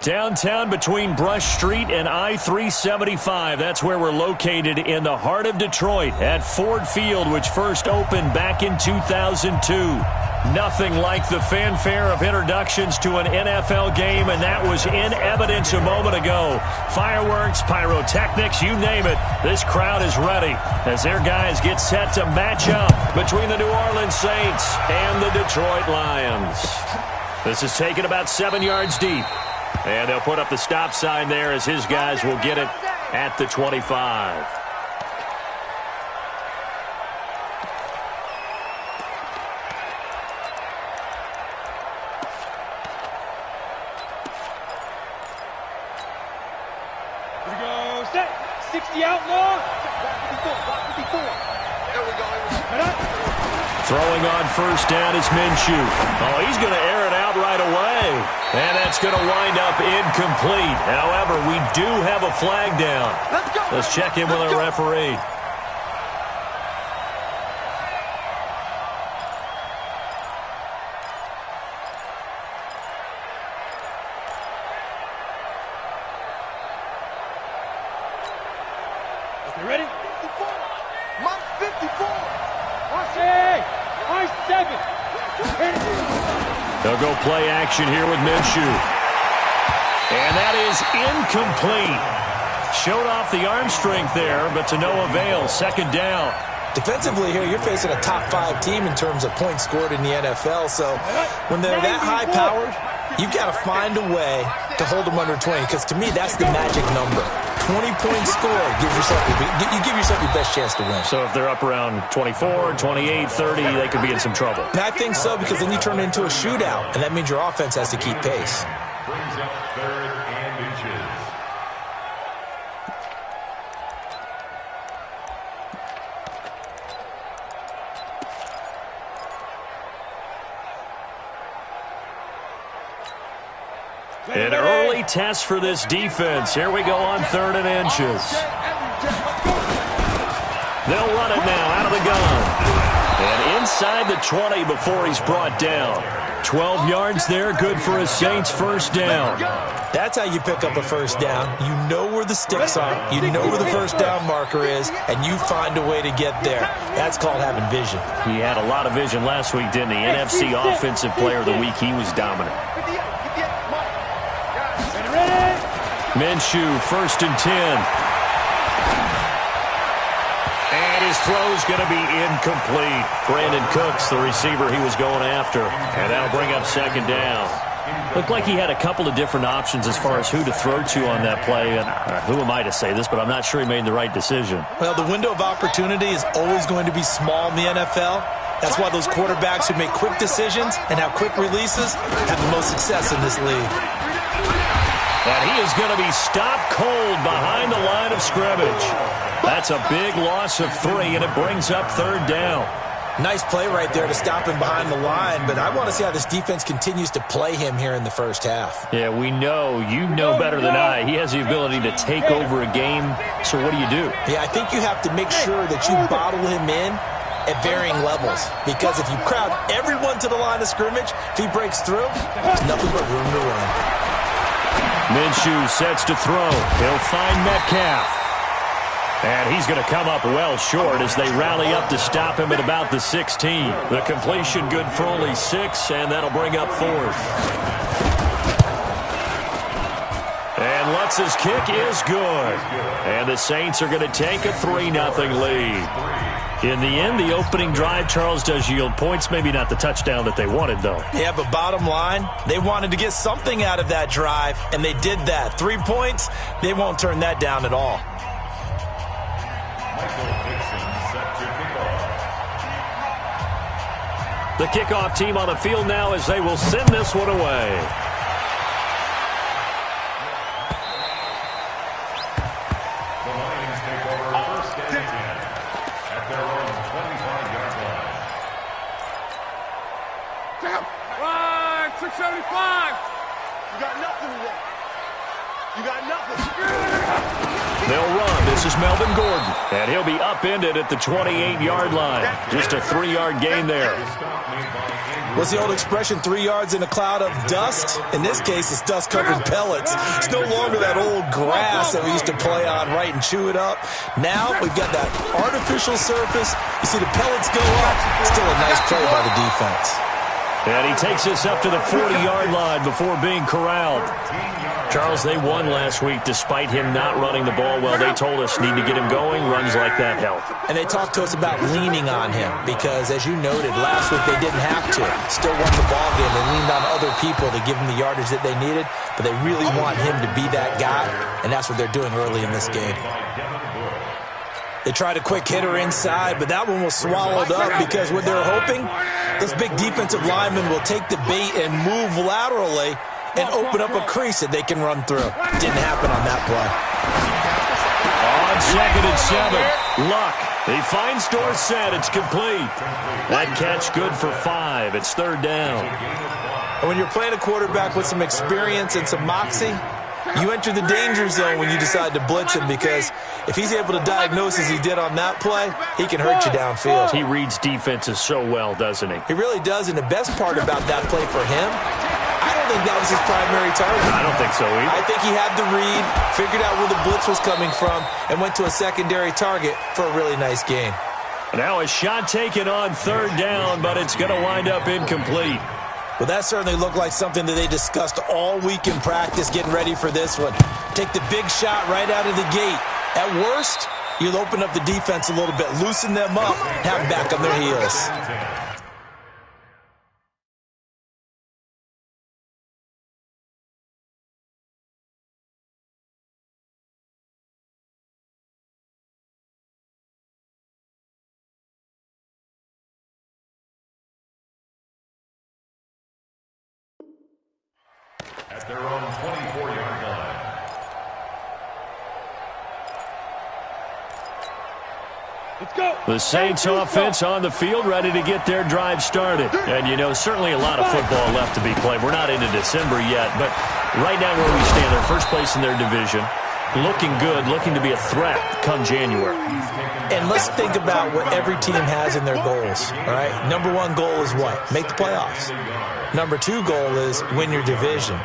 Downtown between Brush Street and I-375. That's where we're located in the heart of Detroit at Ford Field, which first opened back in 2002. Nothing like the fanfare of introductions to an NFL game, and that was in evidence a moment ago. Fireworks, pyrotechnics, you name it. This crowd is ready as their guys get set to match up between the New Orleans Saints and the Detroit Lions. This is taken about 7 yards deep. And they'll put up the stop sign there as his guys will get it at the 25. Here we go. Set. 60 outlaw. Block 54. There we go. Throwing on first down is Minshew. Oh, he's going to air it out right away. And that's going to wind up incomplete. However, we do have a flag down. Let's check in with our referee. You ready? 54. Mark 54. Hey, I-7. They'll go play action here with Minshew. And that is incomplete. Showed off the arm strength there, but to no avail. Second down. Defensively here, you're facing a top-5 team in terms of points scored in the NFL. So when they're that high-powered, you've got to find a way to hold them under 20. Because to me, that's the magic number. 20 points scored gives yourself you give yourself your best chance to win. So if they're up around 24, 28, 30, they could be in some trouble. And I think so, because then you turn it into a shootout, and that means your offense has to keep pace. Brings up 3rd and inches. An early test for this defense. Here we go on 3rd and inches. They'll run it now out of the gun. And inside the 20 before he's brought down. 12 yards there, good for a Saints first down. That's how you pick up a first down. You know where the sticks are. You know where the first down marker is, and you find a way to get there. That's called having vision. He had a lot of vision last week, didn't he? NFC Offensive Player of the Week. He was dominant. Minshew, 1st and 10. And his throw's going to be incomplete. Brandon Cooks, the receiver he was going after. And that'll bring up 2nd down. Looked like he had a couple of different options as far as who to throw to on that play. And who am I to say this, but I'm not sure he made the right decision. Well, the window of opportunity is always going to be small in the NFL. That's why those quarterbacks who make quick decisions and have quick releases have the most success in this league. And he is going to be stopped cold behind the line of scrimmage. That's a big loss of 3, and it brings up 3rd down. Nice play right there to stop him behind the line, but I want to see how this defense continues to play him here in the first half. Yeah, we know. You know better than I. He has the ability to take over a game, so what do you do? Yeah, I think you have to make sure that you bottle him in at varying levels, because if you crowd everyone to the line of scrimmage, if he breaks through, there's nothing but room to run. Minshew sets to throw. He'll find Metcalf. And he's going to come up well short as they rally up to stop him at about the 16. The completion good for only 6, and that'll bring up 4th. And Lutz's kick is good. And the Saints are going to take a 3-0 lead. In the end, the opening drive, Charles, does yield points. Maybe not the touchdown that they wanted, though. Yeah, but bottom line, they wanted to get something out of that drive, and they did that. 3 points, they won't turn that down at all. The kickoff team on the field now as they will send this one away. The Lions take over 1st and 10 at their own 25-yard line. Line 675. You got nothing today. You got nothing. They'll run. This is Melvin Gordon, and he'll be upended at the 28-yard line. Just a 3-yard gain there. What's the old expression, 3 yards in a cloud of dust? In this case, it's dust-covered pellets. It's no longer that old grass that we used to play on, right, and chew it up. Now we've got that artificial surface. You see the pellets go up. Still a nice play by the defense. And he takes us up to the 40-yard line before being corralled. Charles, they won last week despite him not running the ball well. They told us need to get him going. Runs like that help. And they talked to us about leaning on him because, as you noted, last week they didn't have to. Still won the ball game. They leaned on other people to give him the yardage that they needed, but they really want him to be that guy, and that's what they're doing early in this game. They tried a quick hitter inside, but that one was swallowed up because what they're hoping, this big defensive lineman will take the bait and move laterally and open up a crease that they can run through. Didn't happen on that play. On 2nd and 7, Luck. He finds Dorsett. It's complete. That catch good for 5. It's 3rd down. And when you're playing a quarterback with some experience and some moxie, you enter the danger zone when you decide to blitz him, because if he's able to diagnose as he did on that play, he can hurt you downfield. He reads defenses so well, doesn't he? He really does, and the best part about that play for him, I don't think that was his primary target. I don't think so either. I think he had the read, figured out where the blitz was coming from, and went to a secondary target for a really nice gain. Now a shot taken on 3rd down, but it's going to wind up incomplete. Well, that certainly looked like something that they discussed all week in practice, getting ready for this one. Take the big shot right out of the gate. At worst, you'll open up the defense a little bit, loosen them up, have them back on their heels. At their own 24-yard line. Let's go. The Saints offense on the field, ready to get their drive started. And, you know, certainly a lot of football left to be played. We're not into December yet, but right now where we stand, they're first place in their division. Looking good, looking to be a threat come January. And let's think about what every team has in their goals, all right? Number 1 goal is what? Make the playoffs. Number 2 goal is win your division.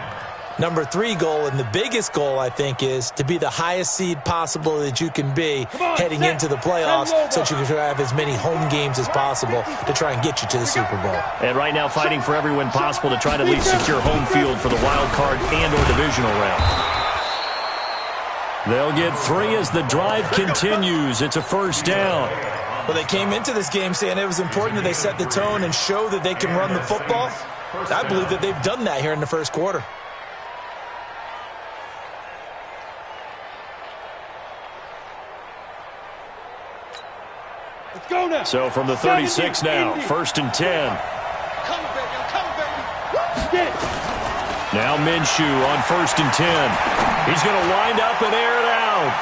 Number 3 goal, and the biggest goal, I think, is to be the highest seed possible that you can be heading into the playoffs, so that you can have as many home games as possible to try and get you to the Super Bowl. And right now fighting for every win possible to try to at least secure home field for the wild card and or divisional round. They'll get 3 as the drive continues. It's a 1st down. Well, they came into this game saying it was important that they set the tone and show that they can run the football. I believe that they've done that here in the first quarter. Let's go now. So from the 36 now, 1st and 10. Come, baby. Come, baby. Now Minshew on 1st and 10. He's going to wind up and air it out.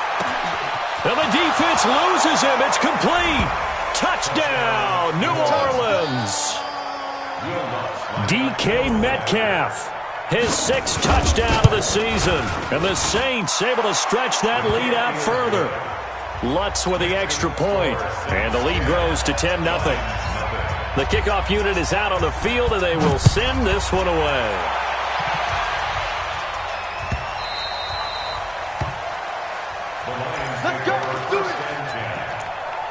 And the defense loses him. It's complete. Touchdown, New Orleans. DK Metcalf, his 6th touchdown of the season. And the Saints able to stretch that lead out further. Lutz with the extra point. And the lead grows to 10-0. The kickoff unit is out on the field, and they will send this one away. Let's go. Let's do it.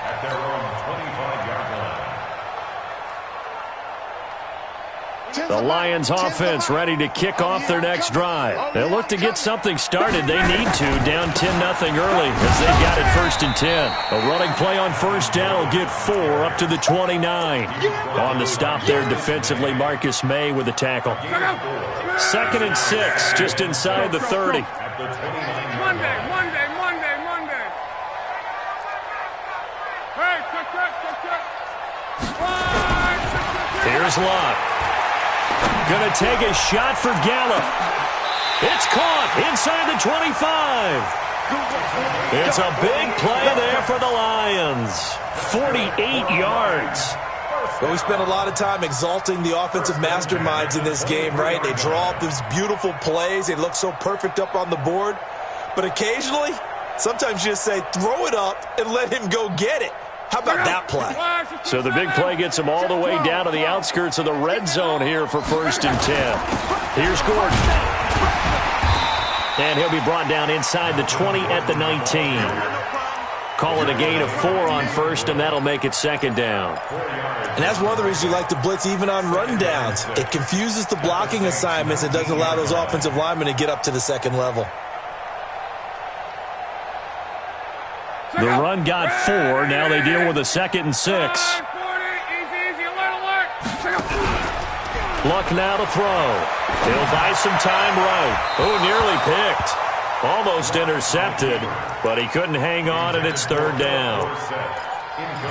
At their own 25-yard line. The Lions offense ready to kick off their next drive. They'll look to get something started. They need to, down 10-0 early as they've got it 1st and 10. A running play on 1st down will get 4 up to the 29. On the stop there defensively, Marcus May with the tackle. 2nd and 6, just inside the 30. Monday. Hey, check. Here's Lott. Gonna take a shot for Gallup. It's caught inside the 25. It's a big play there for the Lions. 48 yards. Well, we spent a lot of time exalting the offensive masterminds in this game, right? They draw up these beautiful plays. They look so perfect up on the board. But occasionally, Sometimes you just say, throw it up and let him go get it. How about that play? So the big play gets him all the way down to the outskirts of the red zone here for 1st and 10. Here's Gordon. And he'll be brought down inside the 20 at the 19. Call it a gain of 4 on 1st, and that'll make it 2nd down. And that's one of the reasons you like to blitz even on rundowns. It confuses the blocking assignments and doesn't allow those offensive linemen to get up to the 2nd level. The run got 4. Now they deal with a 2nd and 6. Luck now to throw. He'll buy some time right. Oh, nearly picked. Almost intercepted, but he couldn't hang on, and it's 3rd down.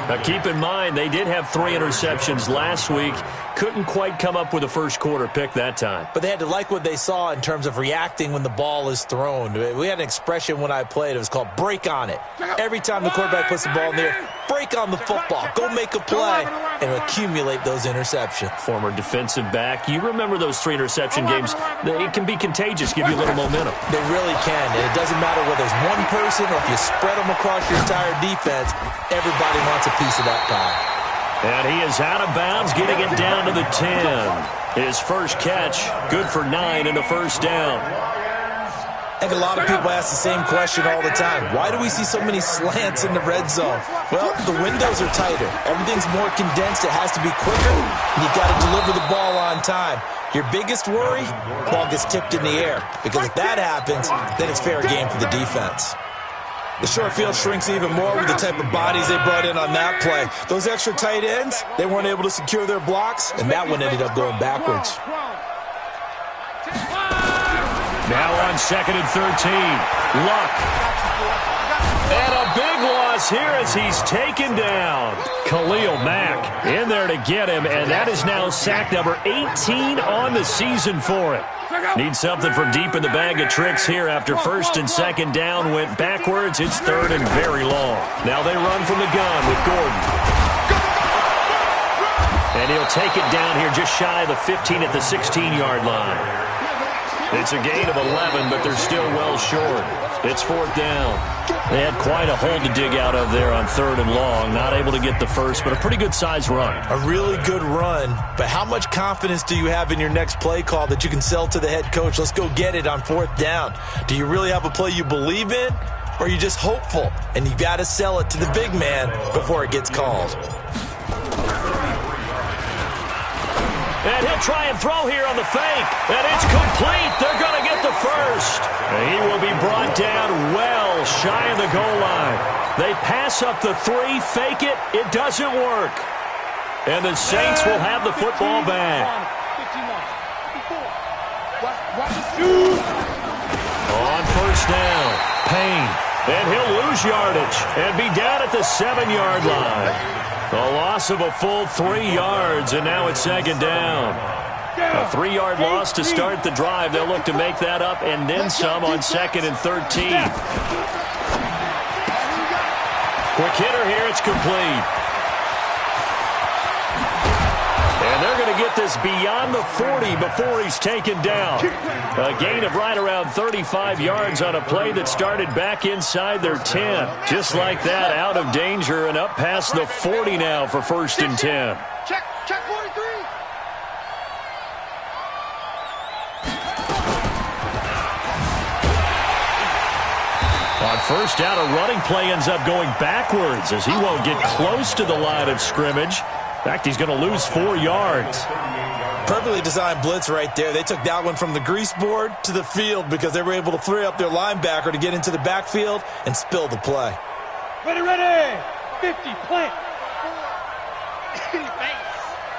Now, keep in mind, they did have 3 interceptions last week. Couldn't quite come up with a first-quarter pick that time. But they had to like what they saw in terms of reacting when the ball is thrown. We had an expression when I played. It was called break on it. Every time the quarterback puts the ball in the air, break on the football. Go make a play and accumulate those interceptions. Former defensive back. You remember those 3 interception games. It can be contagious, give you a little momentum. They really can. And it doesn't matter whether it's one person or if you spread them across your entire defense. Everybody wants a piece of that pie. And he is out of bounds, getting it down to the 10. His first catch, good for 9 and a 1st down. I think a lot of people ask the same question all the time. Why do we see so many slants in the red zone? Well, the windows are tighter. Everything's more condensed. It has to be quicker, and you've got to deliver the ball on time. Your biggest worry, ball gets tipped in the air. Because if that happens, then it's fair game for the defense. The short field shrinks even more with the type of bodies they brought in on that play. Those extra tight ends, they weren't able to secure their blocks, and that one ended up going backwards. Now on 2nd and 13. Luck. And a big loss here as he's taken down. Khalil Mack in there to get him, and that is now sack number 18 on the season for him. Needs something from deep in the bag of tricks here after 1st and 2nd down went backwards. It's 3rd and very long. Now they run from the gun with Gordon. And he'll take it down here just shy of the 15 at the 16-yard line. It's a gain of 11, but they're still well short. It's 4th down. They had quite a hole to dig out of there on 3rd and long. Not able to get the first, but a pretty good-sized run. A really good run, but how much confidence do you have in your next play call that you can sell to the head coach? Let's go get it on 4th down. Do you really have a play you believe in, or are you just hopeful? And you got to sell it to the big man before it gets called. And he'll try and throw here on the fake. And it's complete. They're going to get the first. And he will be brought down well shy of the goal line. They pass up the 3, fake it. It doesn't work. And the Saints will have the football back. On 1st down, Payne. And he'll lose yardage and be down at the 7-yard line. A loss of a full 3 yards, and now it's 2nd down. A 3-yard loss to start the drive. They'll look to make that up and then some on 2nd and 13. Quick hitter here. It's complete. And they're going to get this beyond the 40 before he's taken down. A gain of right around 35 yards on a play that started back inside their 10. Just like that, out of danger and up past the 40 now for 1st and 10. Check 43. On 1st down, a running play ends up going backwards as he won't get close to the line of scrimmage. In fact, he's going to lose 4 yards. Perfectly designed blitz right there. They took that one from the grease board to the field because they were able to free up their linebacker to get into the backfield and spill the play. Ready, 50, plant.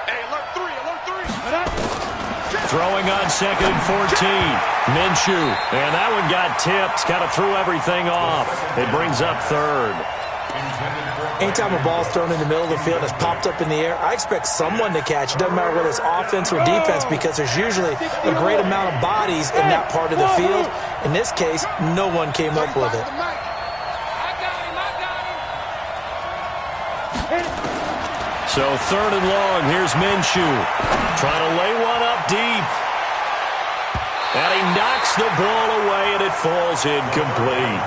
Hey, alert 3. Throwing on 2nd and 14. Minshew. And that one got tipped. Kind of threw everything off. It brings up 3rd. Anytime a ball's thrown in the middle of the field and it's popped up in the air, I expect someone to catch. It doesn't matter whether it's offense or defense because there's usually a great amount of bodies in that part of the field. In this case, no one came up with it. So 3rd and long, here's Minshew. Trying to lay one up deep. And he knocks the ball away and it falls incomplete.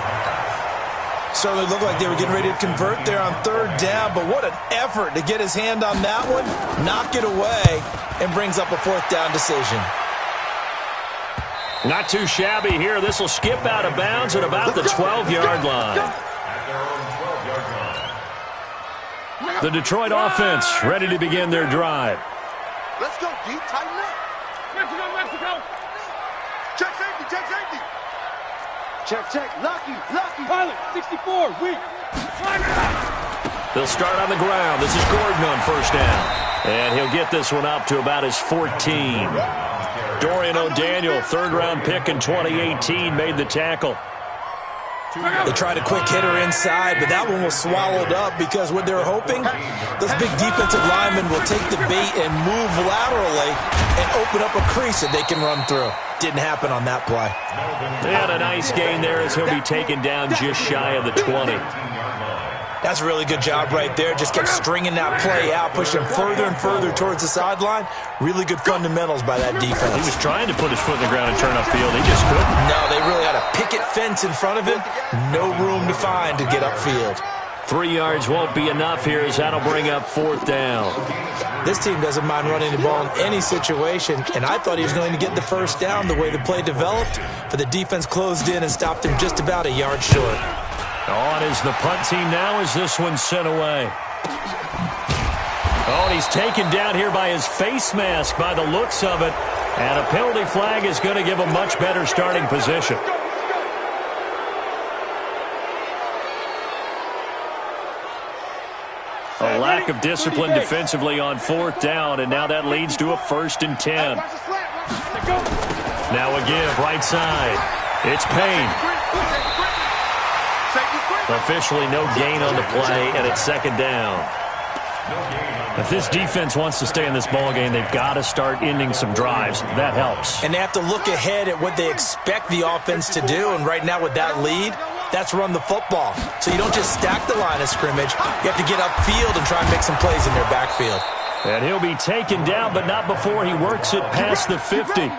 Certainly looked like they were getting ready to convert there on third down, but what an effort to get his hand on that one, knock it away, and brings up a fourth down decision. Not too shabby here. This will skip out of bounds at about the 12-yard line. The Detroit offense ready to begin their drive. Let's go, deep, tighten up. Mexico, Mexico. Check safety, check safety. Check, lucky. Pilot, 64, weak. They'll start on the ground. This is Gordon on first down. And he'll get this one up to about his 14. Dorian O'Daniel, third-round pick in 2018, made the tackle. They tried a quick hitter inside, but that one was swallowed up because what they were hoping, those big defensive linemen will take the bait and move laterally and open up a crease that they can run through. Didn't happen on that play. They had a nice gain there as he'll be taken down just shy of the 20. That's a really good job right there. Just kept stringing that play out, pushing further and further towards the sideline. Really good fundamentals by that defense. He was trying to put his foot in the ground and turn upfield. He just couldn't. No, they really had a picket fence in front of him. No room to find to get upfield. 3 yards won't be enough here as that'll bring up fourth down. This team doesn't mind running the ball in any situation, and I thought he was going to get the first down the way the play developed, but the defense closed in and stopped him just about a yard short. On is the punt team now as this one's sent away. Oh, and he's taken down here by his face mask by the looks of it. And a penalty flag is going to give a much better starting position. A lack of discipline defensively on fourth down, and now that leads to a 1st and 10. Now a give right side. It's Payne. Officially no gain on the play, and it's second down. If this defense wants to stay in this ballgame, they've got to start ending some drives. That helps. And they have to look ahead at what they expect the offense to do, and right now with that lead, that's run the football. So you don't just stack the line of scrimmage. You have to get upfield and try and make some plays in their backfield. And he'll be taken down, but not before he works it past the 50.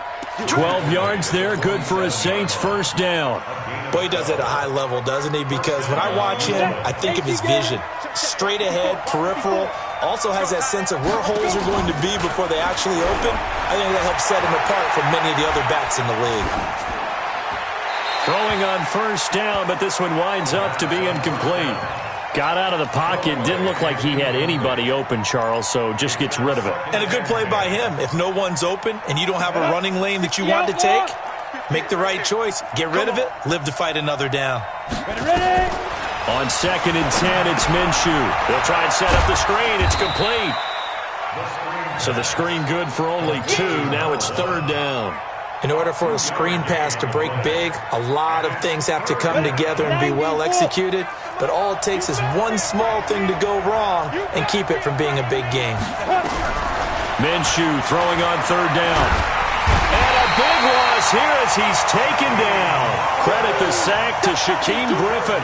12 yards there, good for a Saints first down. Boy, he does it at a high level, doesn't he? Because when I watch him, I think of his vision. Straight ahead, peripheral, also has that sense of where holes are going to be before they actually open. I think that helps set him apart from many of the other backs in the league. Throwing on first down, but this one winds up to be incomplete. Got out of the pocket. Didn't look like he had anybody open, Charles, so just gets rid of it. And a good play by him. If no one's open and you don't have a running lane that you want to take, make the right choice. Get rid of it. Live to fight another down. Ready. On 2nd and 10, it's Minshew. They'll try and set up the screen. It's complete. So the screen good for only 2. Now it's 3rd down. In order for a screen pass to break big, a lot of things have to come together and be well executed. But all it takes is one small thing to go wrong and keep it from being a big game. Minshew throwing on 3rd down. And a big loss here as he's taken down. Credit the sack to Shaquem Griffin.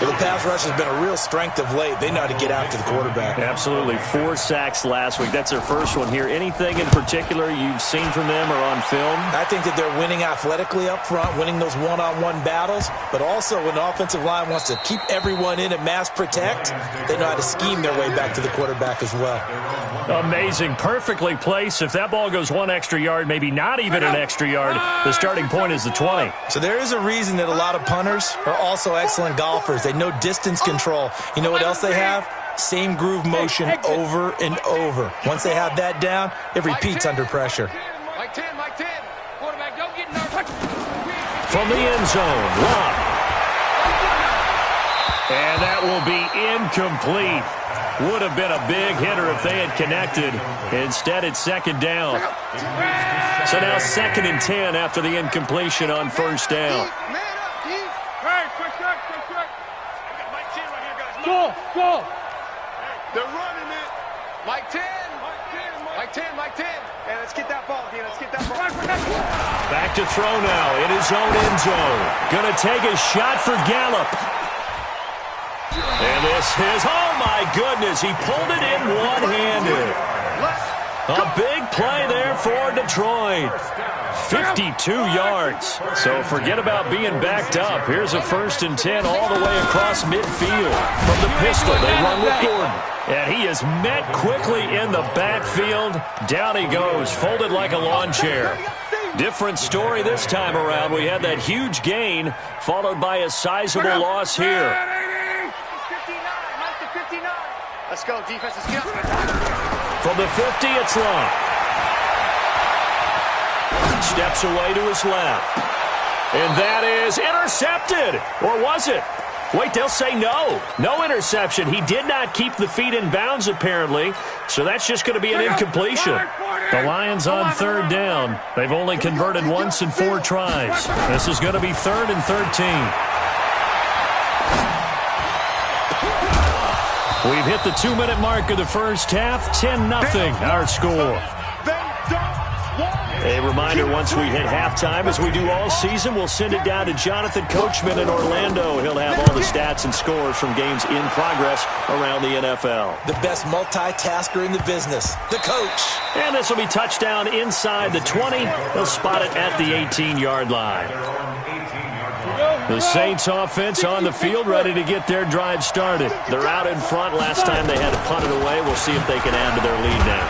Well, the pass rush has been a real strength of late. They know how to get after the quarterback. Absolutely. 4 sacks last week. That's their first one here. Anything in particular you've seen from them or on film? I think that they're winning athletically up front, winning those one-on-one battles, but also when the offensive line wants to keep everyone in and mass protect, they know how to scheme their way back to the quarterback as well. Amazing. Perfectly placed. If that ball goes 1 extra yard, maybe not even an extra yard, the starting point is the 20. So there is a reason that a lot of punters are also excellent golfers. They know distance control. You know what else they have? Same groove motion over and over. Once they have that down, it repeats under pressure. Mike 10. Quarterback, don't get nervous. From the end zone, Love. And that will be incomplete. Would have been a big hitter if they had connected. Instead, it's 2nd down. So now 2nd and 10 after the incompletion on first down. Go. They're running it. Mike 10. And let's get that ball again. Back to throw now in his own end zone. Going to take a shot for Gallup. And this is, oh my goodness, he pulled it in one-handed. A big play there for Detroit. 52 yards. So forget about being backed up. Here's a 1st and 10 all the way across midfield. From the pistol, they run with Gordon. And he is met quickly in the backfield. Down he goes, folded like a lawn chair. Different story this time around. We had that huge gain, followed by a sizable loss here. 59. Let's go, defense. Let's get up. From the 50, it's Long. Steps away to his left. And that is intercepted. Or was it? Wait, they'll say no. No interception. He did not keep the feet in bounds, apparently. So that's just going to be an incompletion. The Lions on 3rd down. They've only converted once in 4 tries. This is going to be 3rd and 13. We've hit the 2-minute mark of the first half. 10-0 our score. A reminder, once we hit halftime, as we do all season, we'll send it down to Jonathan Coachman in Orlando. He'll have all the stats and scores from games in progress around the NFL. The best multitasker in the business, the coach. And this will be touchdown inside the 20. They'll spot it at the 18-yard line. The Saints offense on the field, ready to get their drive started. They're out in front. Last time they had to punt it away. We'll see if they can add to their lead now.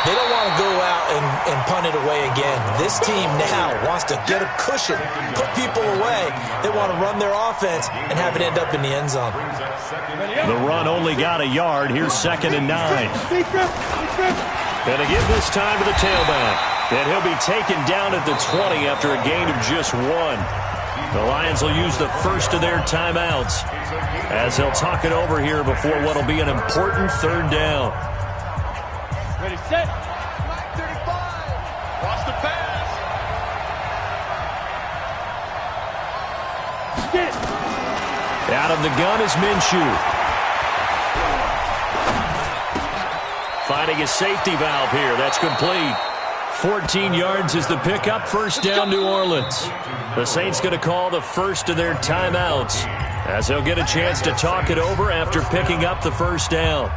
They don't want to go out and punt it away again. This team now wants to get a cushion, put people away. They want to run their offense and have it end up in the end zone. The run only got a yard. Here's 2nd and 9. Going to give this time to the tailback. And he'll be taken down at the 20 after a gain of just 1. The Lions will use the first of their timeouts as they'll talk it over here before what will be an important 3rd down. Ready, set. 35. Watch the pass. Get it. Out of the gun is Minshew. Finding a safety valve here. That's complete. 14 yards is the pickup. 1st down, New Orleans. The Saints going to call the first of their timeouts as they'll get a chance to talk it over after picking up the 1st down.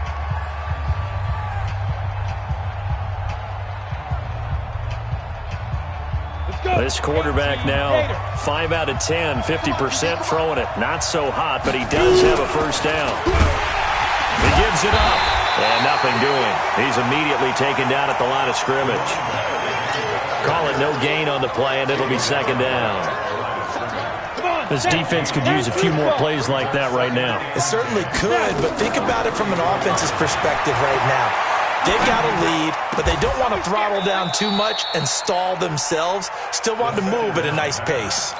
This quarterback now 5 out of 10, 50% throwing it. Not so hot, but he does have a 1st down. He gives it up, and nothing doing. He's immediately taken down at the line of scrimmage. Call it no gain on the play, and it'll be 2nd down. This defense could use a few more plays like that right now. It certainly could, but think about it from an offense's perspective right now. They've got a lead, but they don't want to throttle down too much and stall themselves. Still want to move at a nice pace.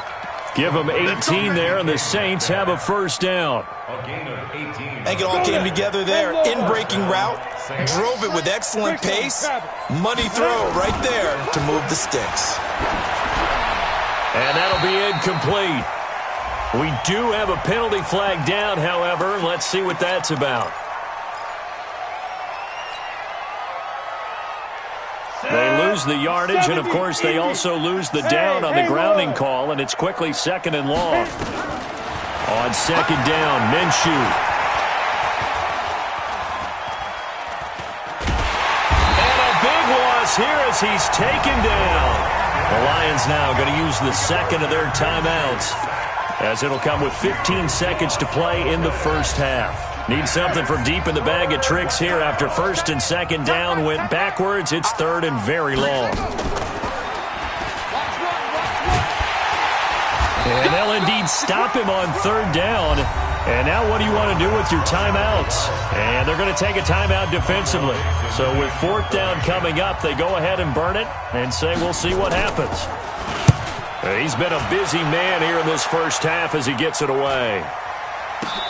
Give them 18 there, and the Saints have a 1st down. I think it all came together there. In-breaking route, drove it with excellent pace. Money throw right there to move the sticks. And that'll be incomplete. We do have a penalty flag down, however. Let's see what that's about. They lose the yardage, and, of course, they also lose the down on the grounding call, and it's quickly 2nd and long. On 2nd down, Minshew. And a big loss here as he's taken down. The Lions now going to use the 2nd of their timeouts as it'll come with 15 seconds to play in the 1st half. Need something from deep in the bag of tricks here after 1st and 2nd down went backwards. It's 3rd and very long. And they'll indeed stop him on 3rd down. And now what do you want to do with your timeouts? And they're going to take a timeout defensively. So with 4th down coming up, they go ahead and burn it and say we'll see what happens. He's been a busy man here in this 1st half as he gets it away.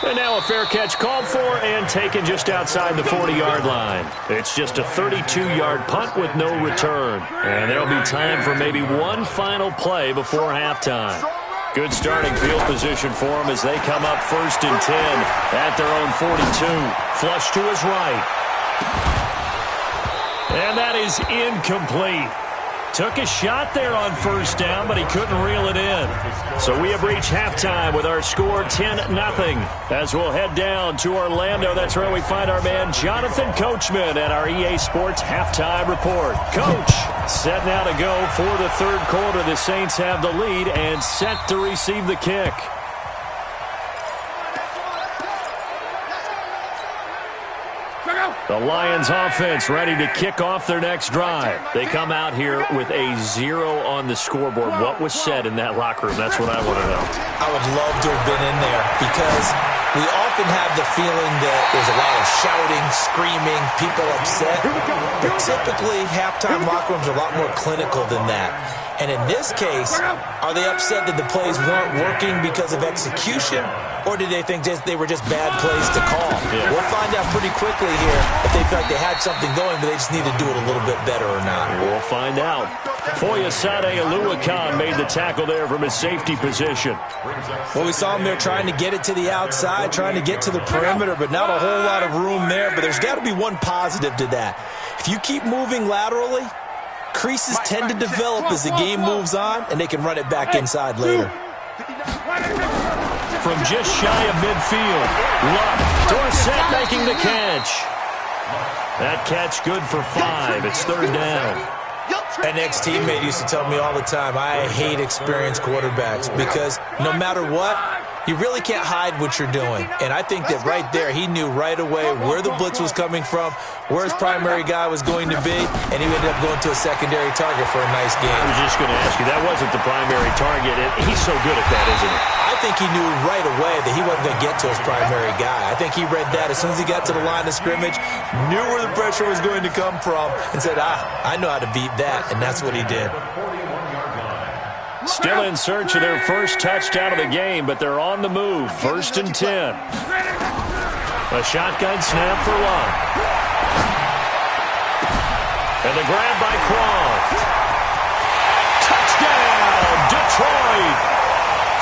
And now a fair catch called for and taken just outside the 40-yard line. It's just a 32-yard punt with no return. And there'll be time for maybe one final play before halftime. Good starting field position for them as they come up 1st and 10 at their own 42. Flush to his right. And that is incomplete. Took a shot there on first down, but he couldn't reel it in. So we have reached halftime with our score 10-0. As we'll head down to Orlando, that's where we find our man Jonathan Coachman at our EA Sports Halftime Report. Coach, set now to go for the third quarter. The Saints have the lead and set to receive the kick. The Lions offense ready to kick off their next drive. They come out here with a 0 on the scoreboard. What was said in that locker room? That's what I want to know. I would love to have been in there because we often have the feeling that there's a lot of shouting, screaming, people upset. But typically, halftime locker rooms are a lot more clinical than that. And in this case, are they upset that the plays weren't working because of execution? Or did they think they were just bad plays to call? Yeah. We'll find out pretty quickly here if they felt like they had something going, but they just need to do it a little bit better or not. We'll find out. Foyesade Oluwakan made the tackle there from his safety position. Well, we saw him there trying to get it to the outside, trying to get to the perimeter, but not a whole lot of room there. But there's got to be one positive to that. If you keep moving laterally, creases tend to develop as the game moves on, and they can run it back inside later. From just shy of midfield, Luck, Dorsett making the catch. That catch good for 5. It's third down. An ex-teammate used to tell me all the time, I hate experienced quarterbacks because no matter what, you really can't hide what you're doing. And I think that right there, he knew right away where the blitz was coming from, where his primary guy was going to be, and he ended up going to a secondary target for a nice game. I was just going to ask you, that wasn't the primary target. He's so good at that, isn't he? I think he knew right away that he wasn't going to get to his primary guy. I think he read that as soon as he got to the line of scrimmage, knew where the pressure was going to come from, and said, I know how to beat that, and that's what he did. Still in search of their first touchdown of the game, but they're on the move. 1st and 10. A shotgun snap for Luck. And the grab by Croft. Touchdown, Detroit!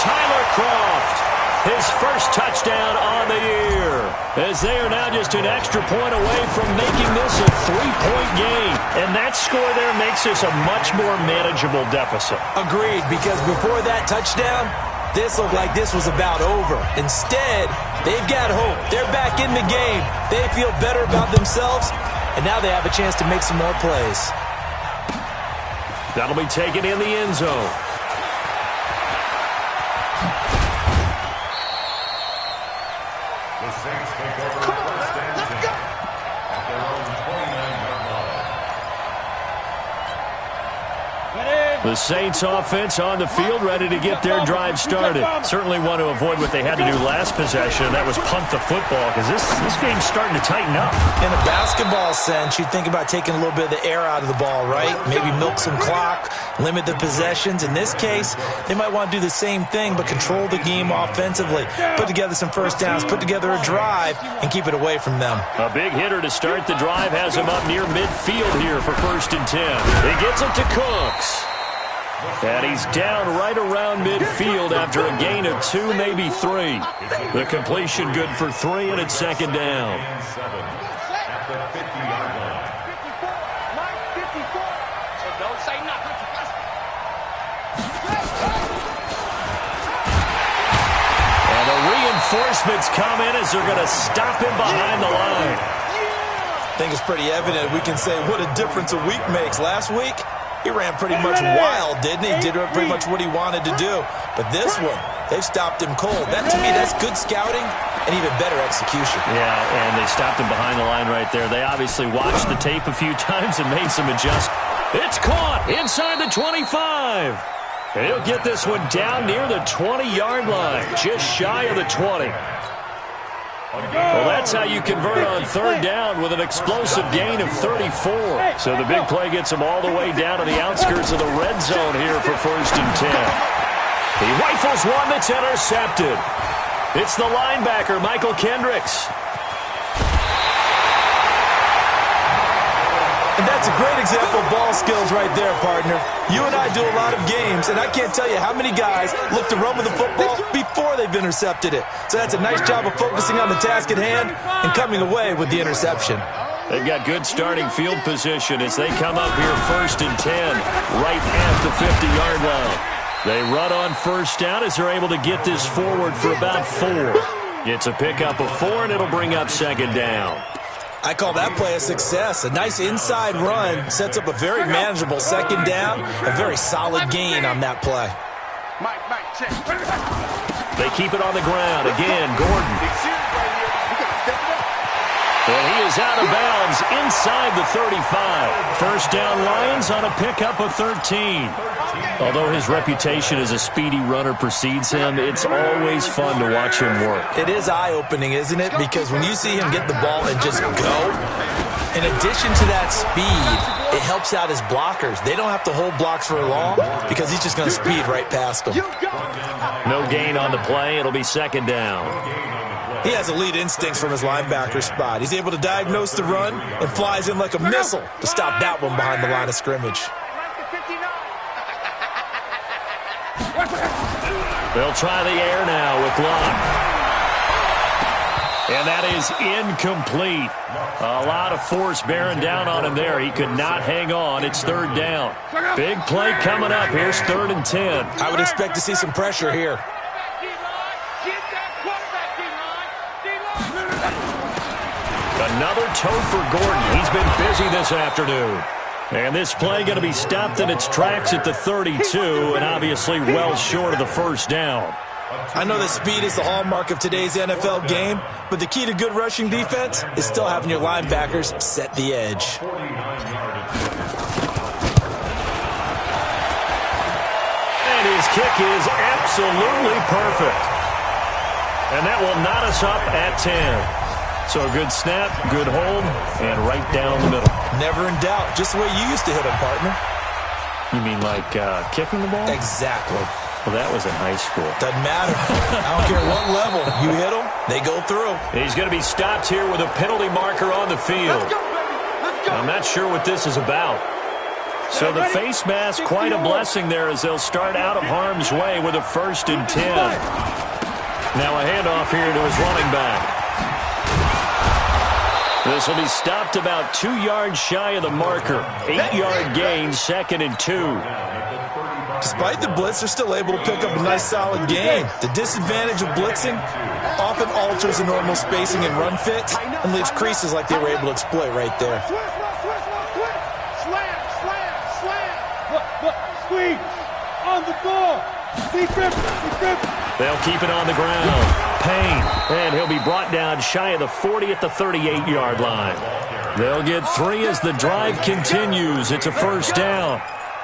Tyler Croft, his first touchdown on the year, as they are now just an extra point away from making this a 3-point game. And that score there makes this a much more manageable deficit. Agreed, because before that touchdown, this looked like this was about over. Instead, they've got hope. They're back in the game. They feel better about themselves, and now they have a chance to make some more plays. That'll be taken in the end zone. The Saints take over first and 10 at their own 29-yard line. The Saints offense on the field, ready to get their drive started. Certainly want to avoid what they had to do last possession, and that was punt the football, because this game's starting to tighten up. In a basketball sense, you think about taking a little bit of the air out of the ball, right? Maybe milk some clock, limit the possessions. In this case, they might want to do the same thing, but control the game offensively. Put together some first downs, put together a drive, and keep it away from them. A big hitter to start the drive has him up near midfield here for 1st and 10. He gets it to Cooks. And he's down right around midfield after a gain of 2, maybe 3. The completion good for 3, and it's second down. At the 50-yard line. Don't say nothing. And the reinforcements come in as they're going to stop him behind the line. I think it's pretty evident. We can say what a difference a week makes. Last week, he ran pretty much wild, didn't he? Did pretty much what he wanted to do. But this one, they've stopped him cold. That, to me, that's good scouting and even better execution. Yeah, and they stopped him behind the line right there. They obviously watched the tape a few times and made some adjustments. It's caught inside the 25. He'll get this one down near the 20-yard line, just shy of the 20. Well, that's how you convert on third down with an explosive gain of 34. So the big play gets him all the way down to the outskirts of the red zone here for 1st and 10. He rifles one that's intercepted. It's the linebacker, Michael Kendricks. And that's a great example of ball skills right there, partner. You and I do a lot of games, and I can't tell you how many guys look to run with the football before they've intercepted it. So that's a nice job of focusing on the task at hand and coming away with the interception. They've got good starting field position as they come up here 1st and 10, right at the 50-yard line. They run on first down as they're able to get this forward for about 4. It's a pickup of 4, and it'll bring up 2nd down. I call that play a success. A nice inside run sets up a very manageable 2nd down, a very solid gain on that play. They keep it on the ground. Again, Gordon. And he is out of bounds inside the 35. First down, Lions on a pickup of 13. Although his reputation as a speedy runner precedes him, it's always fun to watch him work. It is eye-opening, isn't it? Because when you see him get the ball and just go, in addition to that speed, it helps out his blockers. They don't have to hold blocks for long because he's just going to speed right past them. No gain on the play. It'll be 2nd down. He has elite instincts from his linebacker spot. He's able to diagnose the run and flies in like a missile to stop that one behind the line of scrimmage. They'll try the air now with Locke. And that is incomplete. A lot of force bearing down on him there. He could not hang on. It's 3rd down. Big play coming up. Here's 3rd and 10. I would expect to see some pressure here. Another toe for Gordon. He's been busy this afternoon. And this play going to be stopped in its tracks at the 32, and obviously well short of the 1st down. I know that speed is the hallmark of today's NFL game, but the key to good rushing defense is still having your linebackers set the edge. And his kick is absolutely perfect. And that will knot us up at 10. So a good snap, good hold, and right down the middle. Never in doubt. Just the way you used to hit them, partner. You mean like kicking the ball? Exactly. Well, that was in high school. Doesn't matter. I don't care what level. You hit them, they go through. He's going to be stopped here with a penalty marker on the field. I'm not sure what this is about. So the face mask, quite a blessing there as they'll start out of harm's way with a 1st and 10. Now a handoff here to his running back. This will be stopped about 2 yards shy of the marker. 8-yard gain, 2nd and 2. Despite the blitz, they're still able to pick up a nice solid gain. The disadvantage of blitzing often alters the normal spacing and run fits and leaves creases like they were able to exploit right there. Squeeze on the ball. They'll keep it on the ground. Payne, and he'll be brought down shy of the 40 at the 38-yard line. They'll get 3 as the drive continues. It's a 1st down.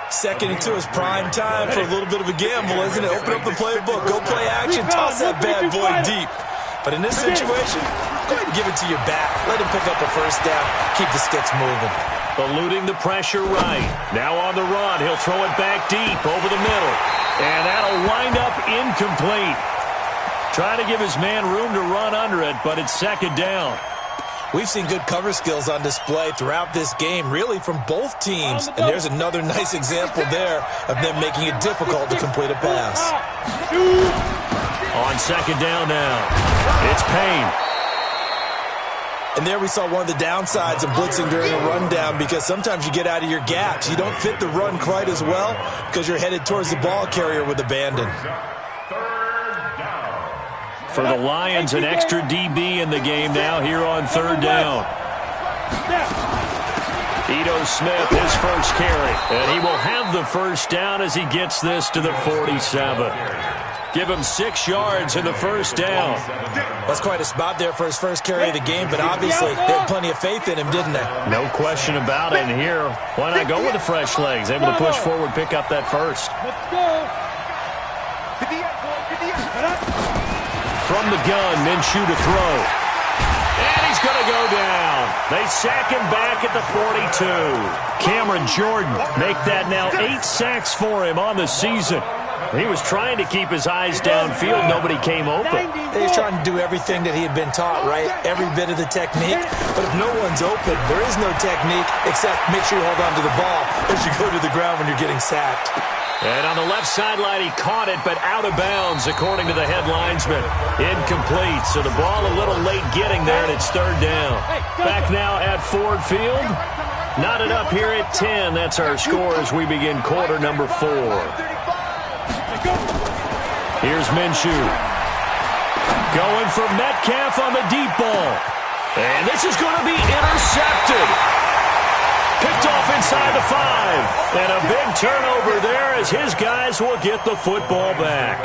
2nd and 2 is prime time for a little bit of a gamble, isn't it? Open up the playbook, go play action, toss that bad boy deep. But in this situation, go ahead and give it to your back. Let him pick up a 1st down, keep the sticks moving. Eluding the pressure right. Now on the run, he'll throw it back deep over the middle. And that'll wind up incomplete. Trying to give his man room to run under it, but it's 2nd down. We've seen good cover skills on display throughout this game, really from both teams. And there's another nice example there of them making it difficult to complete a pass. On 2nd down now, it's Payne. And there we saw one of the downsides of blitzing during a rundown because sometimes you get out of your gaps. You don't fit the run quite as well because you're headed towards the ball carrier with abandon. For the Lions, an extra DB in the game now here on 3rd down. Ito Smith, his first carry. And he will have the 1st down as he gets this to the 47. Give him 6 yards in the 1st down. That's quite a spot there for his first carry of the game, but obviously they had plenty of faith in him, didn't they? No question about it. And here, why not go with the fresh legs? Able to push forward, pick up that 1st. From the gun, Minshew to throw. And he's going to go down. They sack him back at the 42. Cameron Jordan make that now 8 sacks for him on the season. He was trying to keep his eyes downfield. Nobody came open. He was trying to do everything that he had been taught, right? Every bit of the technique. But if no one's open, there is no technique except make sure you hold on to the ball as you go to the ground when you're getting sacked. And on the left sideline, he caught it, but out of bounds, according to the head linesman. Incomplete, so the ball a little late getting there, and it's third down. Back now at Ford Field. Knotted up here at 10. That's our score as we begin quarter number 4. Here's Minshew. Going for Metcalf on the deep ball. And this is going to be intercepted. Picked off inside the 5. And a big turnover there as his guys will get the football back.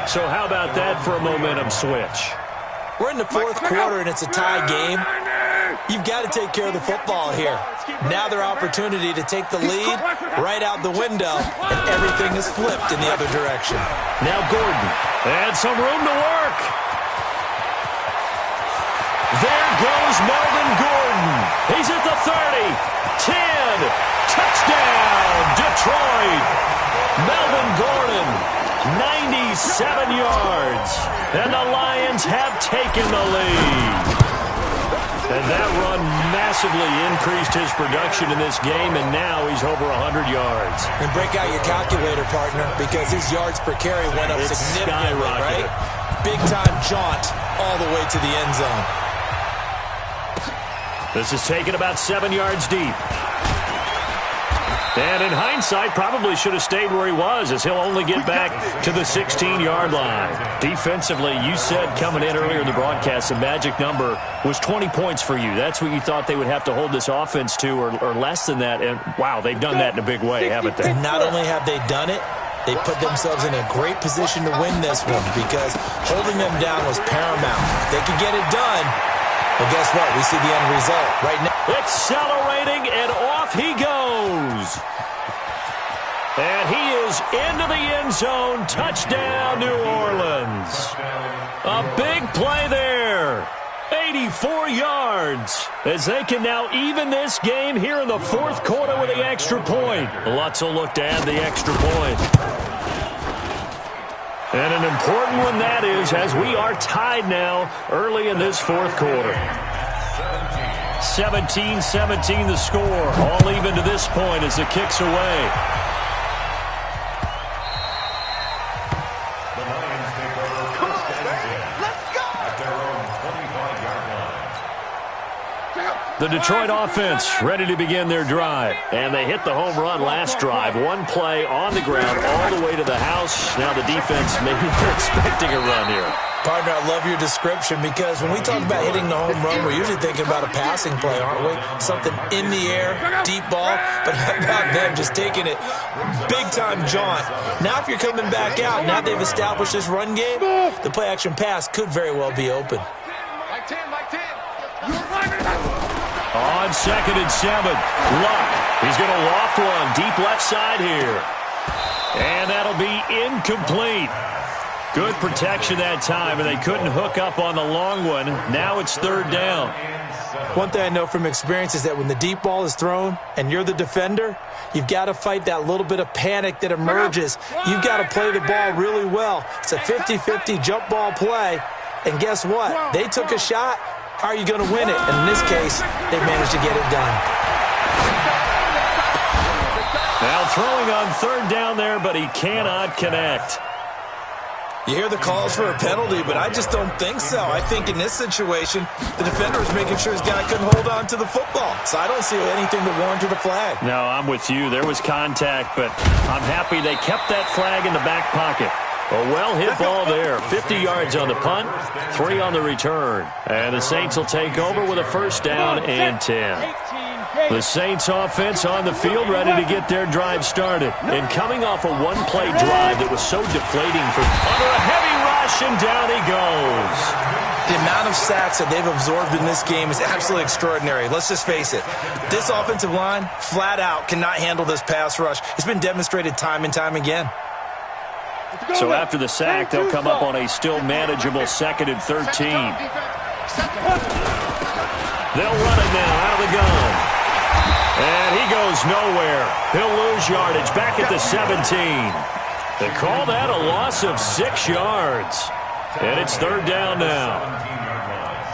So how about that for a momentum switch? We're in the fourth quarter, and it's a tie game. You've got to take care of the football here. Now their opportunity to take the lead right out the window, and everything is flipped in the other direction. Now Gordon. And some room to work. There goes Melvin Gordon. He's at the 30, 10, touchdown, Detroit. Melvin Gordon, 97 yards, and the Lions have taken the lead. And that run massively increased his production in this game, and now he's over 100 yards. And break out your calculator, partner, because his yards per carry went up significantly, right? Big-time jaunt all the way to the end zone. This is taken about 7 yards deep. And in hindsight, probably should have stayed where he was, as he'll only get back to the 16-yard line. Defensively, you said coming in earlier in the broadcast, the magic number was 20 points for you. That's what you thought they would have to hold this offense to, or less than that. And, wow, they've done that in a big way, haven't they? And not only have they done it, they put themselves in a great position to win this one, because holding them down was paramount. If they could get it done, well, guess what? We see the end result right now. Accelerating, and off he goes. And he is into the end zone. Touchdown, New Orleans. A big play there. 84 yards. As they can now even this game here in the fourth quarter with the extra point. Lutzel looked to add the extra point. And an important one that is, as we are tied now early in this fourth quarter. 17-17 the score. All even to this point as the kick's away. The Lions take over first and 10 at their own 25-yard line. The Detroit offense ready to begin their drive. And they hit the home run last drive. One play on the ground all the way to the house. Now the defense, maybe they're expecting a run here. Partner, I love your description, because when we talk about hitting the home run, we're usually thinking about a passing play, aren't we? Something in the air, deep ball. But how about them just taking it big-time jaunt? Now if you're coming back out, now they've established this run game, the play-action pass could very well be open. On 2nd and 7, Luck. He's going to loft one deep left side here. And that'll be incomplete. Good protection that time, and they couldn't hook up on the long one. Now it's third down. One thing I know from experience is that when the deep ball is thrown and you're the defender, you've got to fight that little bit of panic that emerges. You've got to play the ball really well. It's a 50-50 jump ball play, and guess what? They took a shot. How are you going to win it? And in this case, they managed to get it done. Now throwing on third down there, but he cannot connect. You hear the calls for a penalty, but I just don't think so. I think in this situation, the defender was making sure his guy couldn't hold on to the football. So I don't see anything that warranted a flag. No, I'm with you. There was contact, but I'm happy they kept that flag in the back pocket. A well-hit ball there. 50 yards on the punt, 3 on the return. And the Saints will take over with a first down and 10. The Saints offense on the field ready to get their drive started. And coming off a one-play drive that was so deflating for under a heavy rush, and down he goes. The amount of sacks that they've absorbed in this game is absolutely extraordinary. Let's just face it. This offensive line, flat out, cannot handle this pass rush. It's been demonstrated time and time again. So after the sack, they'll come up on a still manageable 2nd and 13. They'll run it now out of the gun. And he goes nowhere. He'll lose yardage back at the 17. They call that a loss of 6 yards. And it's third down now.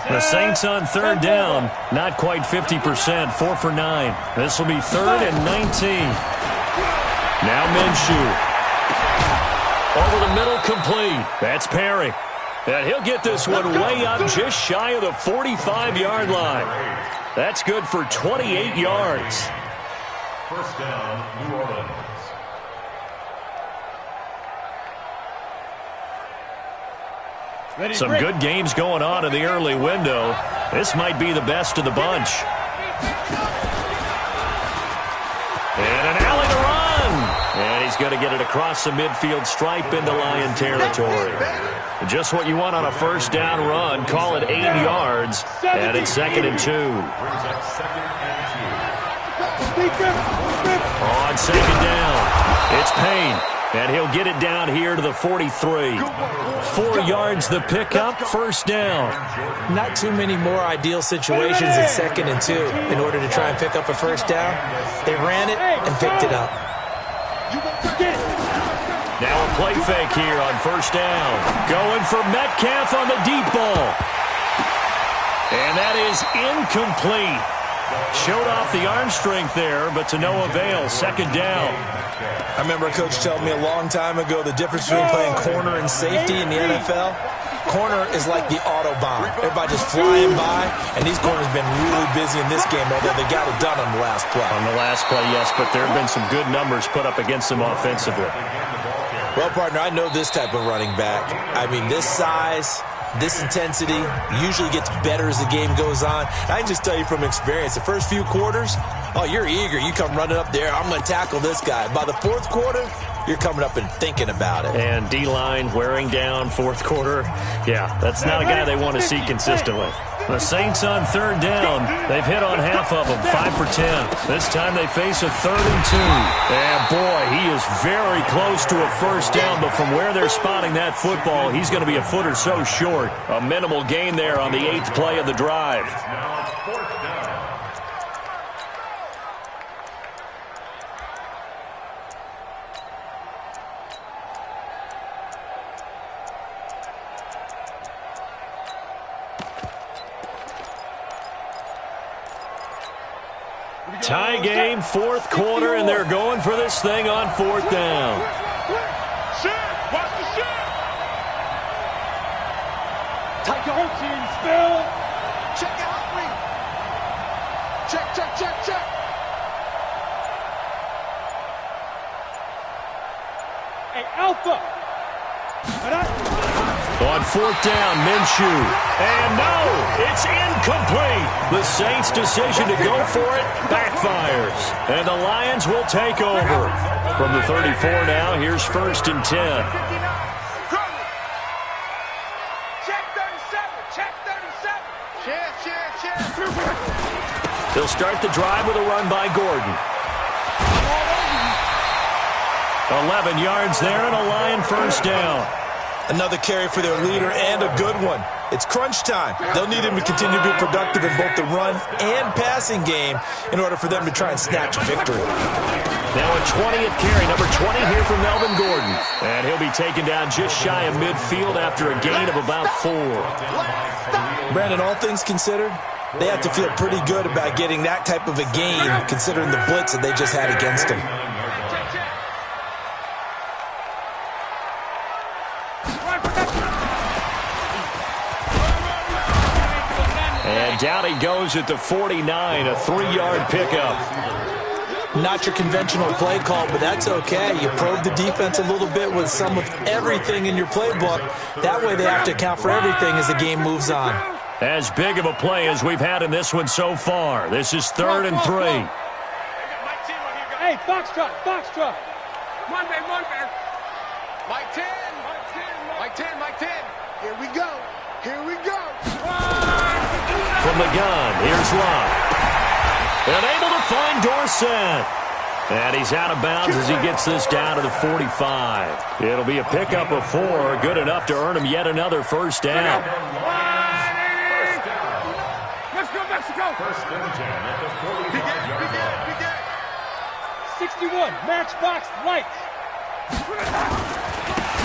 The Saints on third down, not quite 50%, 4 for 9. This will be 3rd and 19. Now Minshew. Over the middle, complete. That's Perry. And he'll get this one way up just shy of the 45-yard line. That's good for 28 yards. First down, New Orleans. Some good games going on in the early window. This might be the best of the bunch. And an alley to run. And he's going to get it across the midfield stripe into Lion territory. Just what you want on a first down run. Call it 8 yards. And it's 2nd and 2. On 2nd down, it's Payne. And he'll get it down here to the 43. 4 yards the pickup, first down. Not too many more ideal situations in 2nd and 2 in order to try and pick up a first down. They ran it and picked it up. Now a play fake here on first down. Going for Metcalf on the deep ball. And that is incomplete. Showed off the arm strength there, but to no avail. 2nd down. I remember a coach telling me a long time ago the difference between playing corner and safety in the NFL. Corner is like the Autobahn. Everybody just flying by, and these corners have been really busy in this game, although they got it done on the last play. On the last play, yes, but there have been some good numbers put up against them offensively. Well, partner, I know this type of running back. I mean, this size, this intensity usually gets better as the game goes on. I can just tell you from experience, the first few quarters, oh, you're eager. You come running up there, I'm going to tackle this guy. By the 4th quarter, you're coming up and thinking about it. And D-line wearing down 4th quarter. Yeah, that's not a guy they want to see consistently. The Saints on third down. They've hit on half of them, 5 for 10. This time they face a 3rd and 2. And boy, he is very close to a first down, but from where they're spotting that football, he's going to be a foot or so short. A minimal gain there on the 8th play of the drive. Now 4th down. Tie game, 4th quarter, and they're going for this thing on 4th down. Watch the shot. Take your whole team, Spill. Check out three. Check. Hey, Alpha. On 4th down, Minshew. And no, it's incomplete. The Saints' decision to go for it backfires. And the Lions will take over. From the 34 now, here's 1st and 10. Check 37. Check. They'll start the drive with a run by Gordon. 11 yards there and a Lion first down. Another carry for their leader and a good one. It's crunch time. They'll need him to continue to be productive in both the run and passing game in order for them to try and snatch a victory. Now a 20th carry, number 20 here from Melvin Gordon. And he'll be taken down just shy of midfield after a gain of about 4. Brandon, all things considered, they have to feel pretty good about getting that type of a gain considering the blitz that they just had against them. And down he goes at the 49, a 3-yard pickup. Not your conventional play call, but that's okay. You probe the defense a little bit with some of everything in your playbook. That way they have to account for everything as the game moves on. As big of a play as we've had in this one so far. This is 3rd and 3. Hey, Foxtrot. One man. Mike 10. Here we go. From the gun, here's Locke. And able to find Dorsett. And he's out of bounds as he gets this down to the 45. It'll be a pickup of 4, good enough to earn him yet another first down. Let's go, Mexico. 1st and 10 at the 40-yard line. Begin. 61, matchbox lights.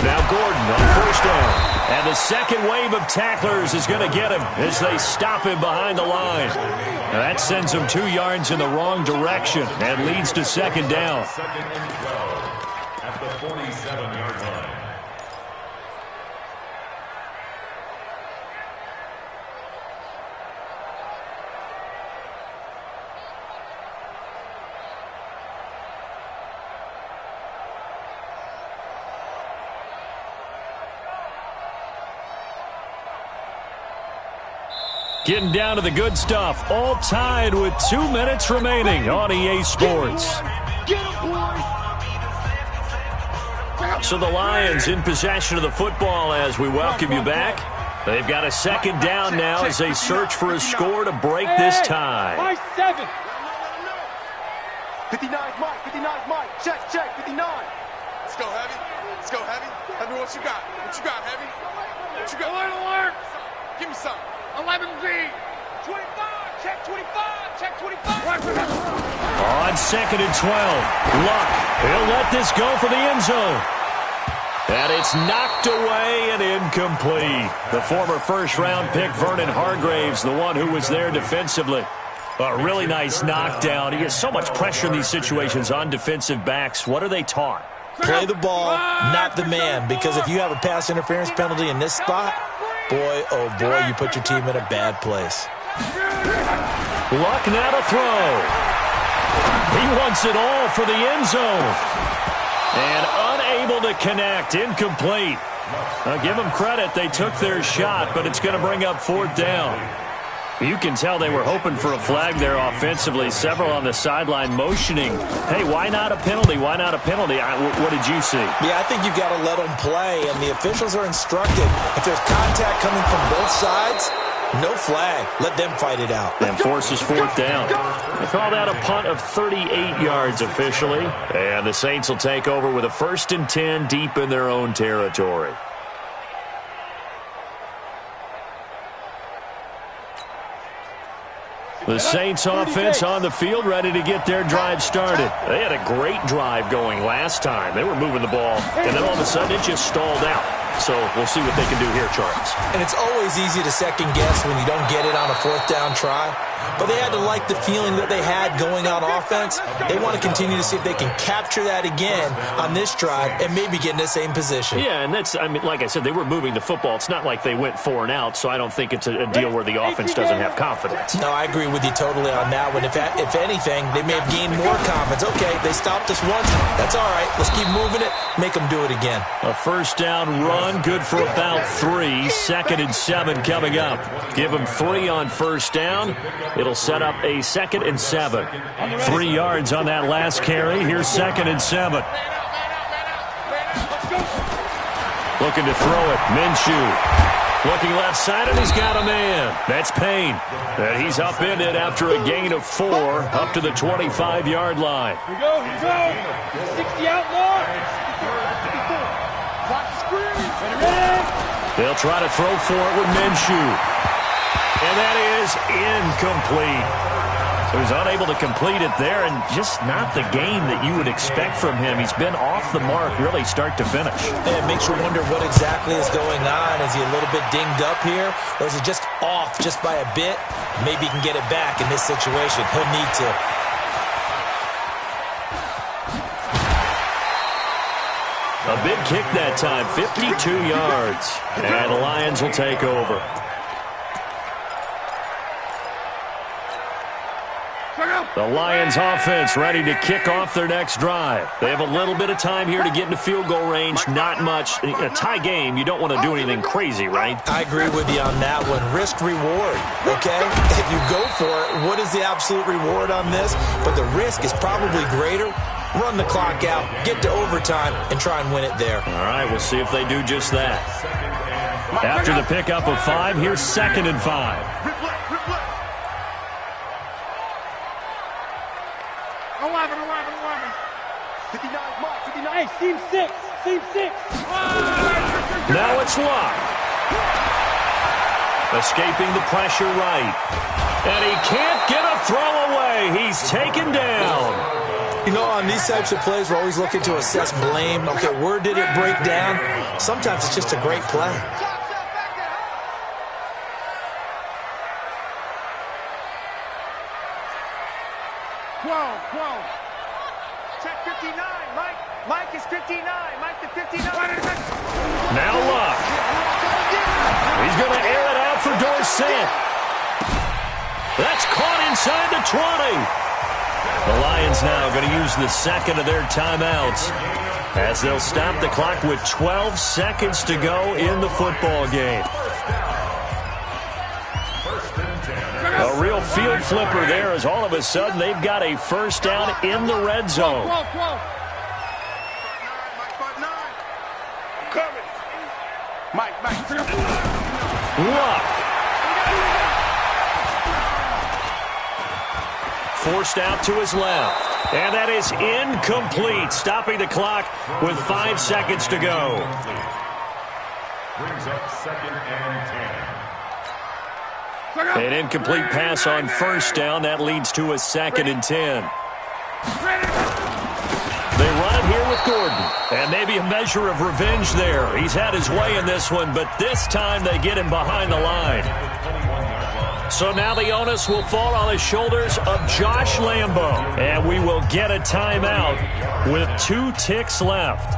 Now Gordon on first down. And the second wave of tacklers is going to get him as they stop him behind the line. Now that sends him 2 yards in the wrong direction and leads to second down. Second and 12 at the 47-yard line. Getting down to the good stuff. All tied with 2 minutes remaining on EA Sports. So the Lions in possession of the football as we welcome you back. They've got a second down now as they search for a score to break this tie. 5-7. 59, Mike. 59, Mike. Check, 59. Let's go, Heavy. Let's go, Heavy. Tell me what you got. What you got, Heavy? What you got? Alert. Give me something. 11Z. 25. Check 25. Check 25. On second and 12. Luck. He'll let this go for the end zone. And it's knocked away and incomplete. The former first-round pick, Vernon Hargraves, the one who was there defensively. A really nice knockdown. He has so much pressure in these situations on defensive backs. What are they taught? Play the ball, not the man. Because if you have a pass interference penalty in this spot, boy, oh boy, you put your team in a bad place. Luck now to throw. He wants it all for the end zone. And unable to connect. Incomplete. I'll give them credit. They took their shot, but it's going to bring up fourth down. You can tell they were hoping for a flag there offensively. Several on the sideline motioning. Hey, why not a penalty? Why not a penalty? What did you see? Yeah, I think you've got to let them play, and the officials are instructed. If there's contact coming from both sides, no flag. Let them fight it out. And forces fourth down. They call that a punt of 38 yards officially. And the Saints will take over with a 1st and 10 deep in their own territory. The Saints offense on the field ready to get their drive started. They had a great drive going last time. They were moving the ball, and then all of a sudden it just stalled out. So we'll see what they can do here, Charles. And it's always easy to second guess when you don't get it on a fourth down try. But they had to like the feeling that they had going on offense. They want to continue to see if they can capture that again on this drive and maybe get in the same position. Yeah, and that's, I mean, like I said, they were moving the football. It's not like they went 4 and out, so I don't think it's a deal where the offense doesn't have confidence. No, I agree with you totally on that one. If anything, they may have gained more confidence. Okay, they stopped us once. That's all right. Let's keep moving it. Make them do it again. A first down run, good for about 3. 2nd and 7 coming up. Give them 3 on first down. It'll set up a 2nd and 7. 3 yards on that last carry. Here's 2nd and 7. Looking to throw it. Minshew. Looking left side, and he's got a man. That's Payne. And he's upended after a gain of 4 up to the 25-yard line. Here we go. 60 out more. 54. Watch the screen. They'll try to throw for it with Minshew. And that is incomplete. So he's unable to complete it there, and just not the game that you would expect from him. He's been off the mark really start to finish. And it makes you wonder what exactly is going on. Is he a little bit dinged up here, or is it just off just by a bit? Maybe he can get it back in this situation. He'll need to. A big kick that time, 52 yards. And the Lions will take over. The Lions offense ready to kick off their next drive. They have a little bit of time here to get into field goal range. Not much. In a tie game, you don't want to do anything crazy, right? I agree with you on that one. Risk reward, okay? If you go for it, what is the absolute reward on this? But the risk is probably greater. Run the clock out, get to overtime, and try and win it there. All right, we'll see if they do just that. After the pickup of 5, here's 2nd and 5. 59, Mike, 59. Hey, seam 6. Now it's Luck. Escaping the pressure right. And he can't get a throw away. He's taken down. You know, on these types of plays, we're always looking to assess blame. Okay, where did it break down? Sometimes it's just a great play. 12. Check 59, Mike. Mike is 59. Mike to 59. Now Luck. He's going to air it out for Dorsett. That's caught inside the 20. The Lions now going to use the second of their timeouts as they'll stop the clock with 12 seconds to go in the football game. A real field flipper there as all of a sudden they've got a first down in the red zone. Mike. Luck. Forced out to his left. And that is incomplete, stopping the clock with 5 seconds to go. Brings up 2nd and 10. An incomplete pass on first down. That leads to a 2nd and 10. They run it here with Gordon. And maybe a measure of revenge there. He's had his way in this one, but this time they get him behind the line. So now the onus will fall on the shoulders of Josh Lambo. And we will get a timeout with 2 ticks left.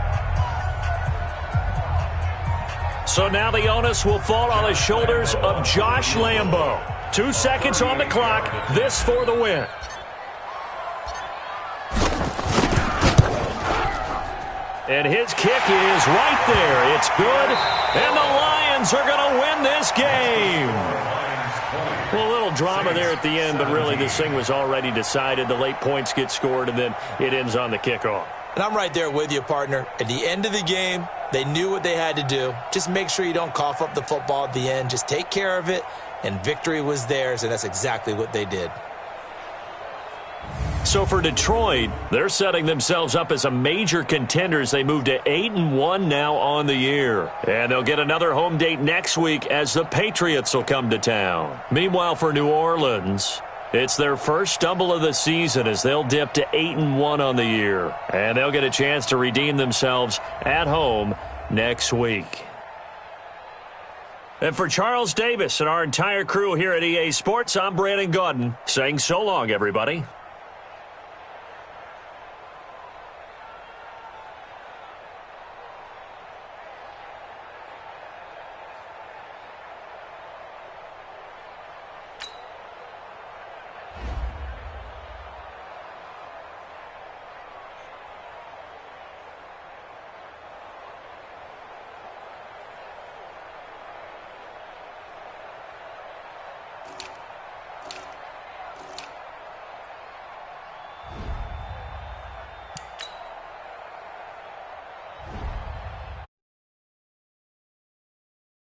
So now the onus will fall on the shoulders of Josh Lambo. 2 seconds on the clock. This for the win. And his kick is right there. It's good. And the Lions are going to win this game. Well, a little drama there at the end, but really this thing was already decided. The late points get scored, and then it ends on the kickoff. And I'm right there with you, partner. At the end of the game, they knew what they had to do. Just make sure you don't cough up the football at the end. Just take care of it, and victory was theirs, and that's exactly what they did. So for Detroit, they're setting themselves up as a major contender as they move to 8-1 now on the year. And they'll get another home date next week as the Patriots will come to town. Meanwhile, for New Orleans, it's their first stumble of the season as they'll dip to 8-1 on the year. And they'll get a chance to redeem themselves at home next week. And for Charles Davis and our entire crew here at EA Sports, I'm Brandon Gaudin saying so long, everybody.